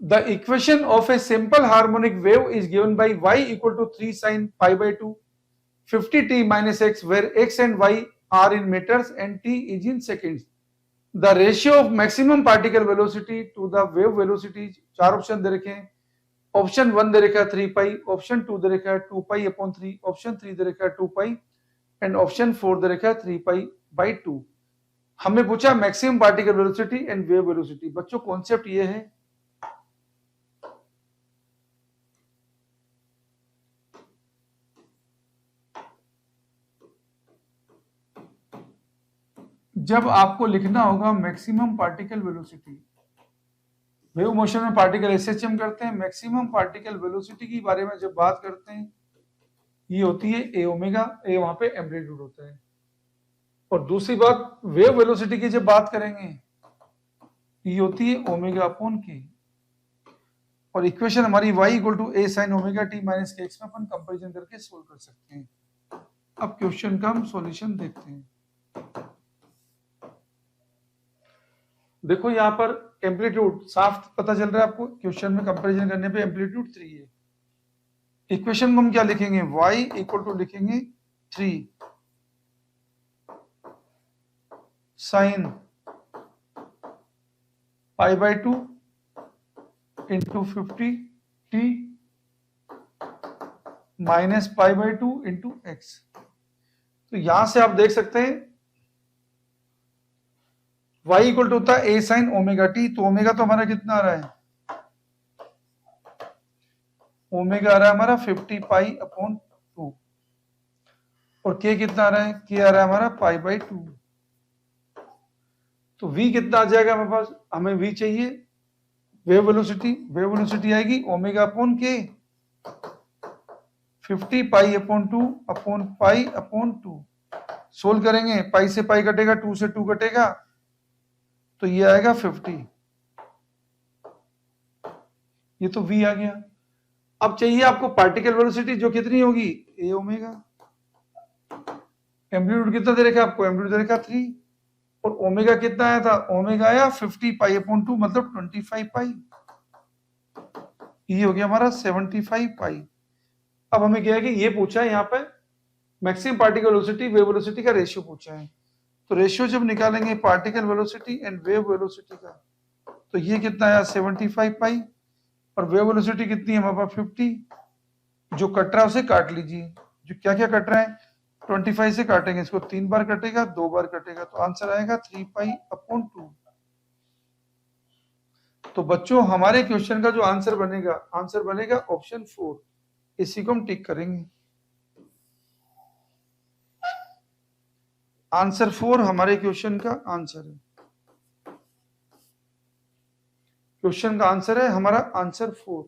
The equation of a simple harmonic wave is given by y equal to 3 sin pi by 2 50t minus x, where x and y are in meters and t is in seconds. The ratio of maximum particle velocity to the wave velocity, चार option दे रखे हैं. Option 1 दे रखा है 3 पाई, option 2 दे रखा है 2 pi upon 3, option 3 दे रखा है 2 पाई and option 4 दे रखा है 3 पाई बाई 2. हमें पूछा maximum particle velocity and wave velocity. बच्चों कॉन्सेप्ट ये है, जब आपको लिखना होगा maximum particle velocity, wave motion में पार्टिकल एसएचएम करते हैं, मैक्सिमम पार्टिकल वेलोसिटी के बारे में जब बात करते हैं ये होती है ए ओमेगा, ए वहां पे एम्पलीट्यूड होता है. और दूसरी बात वेव वेलोसिटी की जब बात करेंगे ये होती है ओमेगा अपॉन के. और इक्वेशन हमारी y equal to a sine omega t minus k x में अपन कंपैरिजन करके सोल्व कर सकते हैं. अब क्वेश्चन का हम सॉल्यूशन देखते हैं. देखो यहाँ पर एम्पलीट्यूड साफ पता चल रहा है आपको, क्वेश्चन में कंपैरिजन करने पे एम्पलीट्यूड 3 है. इक्वेशन को हम क्या लिखेंगे, y इक्वल टू लिखेंगे 3 sine pi by 2 into 50t minus pi by 2 into x. तो यहां से आप देख सकते हैं y इक्वल टू होता है a साइन ओमेगा टी. तो ओमेगा तो हमारा कितना आ रहा है, ओमेगा आ रहा है हमारा 50 पाई अपॉन 2 और k कितना आ रहा है, k आ रहा है हमारा पाई बाई 2. तो v कितना आ जाएगा हमारे पास, हमें v चाहिए वेव वेलोसिटी. वेव वेलोसिटी आएगी ओमेगा अपॉन के 50 pi upon 2 upon pi upon 2. Solve करेंगे, पाई से पाई कटेगा, 2 से 2 कटेगा, तो ये आएगा 50. ये तो v आ गया. अब चाहिए आपको पार्टिकल वेलोसिटी जो कितनी होगी, ए ओमेगा. एम्पलीट्यूड कितना दे रखा आपको, एम्पलीट्यूड दे रखा 3 और ओमेगा कितना आया था, ओमेगा आया 50 पाई अपॉन 2 मतलब 25 पाई. ये हो गया हमारा 75 पाई. अब हमें क्या है कि ये पूछा है यहाँ पे maximum particle velocity wave velocity का रेशियो पूछा है. तो रेशियो जब निकालेंगे particle velocity and wave velocity का, तो ये कितना आया 75 पाई और वेव वेलोसिटी कितनी है हमारे पास 50. जो कट रहा है उसे काट लीजिए. जो क्या क्या कट रहा है, 25 से काटेंगे, इसको 3 बार कटेगा, 2 बार कटेगा, तो आंसर आएगा 3 पाई अपॉन 2. तो बच्चों हमारे क्वेश्चन का जो आंसर बनेगा ऑप्शन 4. इसी को हम टिक करेंगे. आंसर 4 हमारे क्वेश्चन का आंसर है. क्वेश्चन का आंसर है हमारा आंसर 4.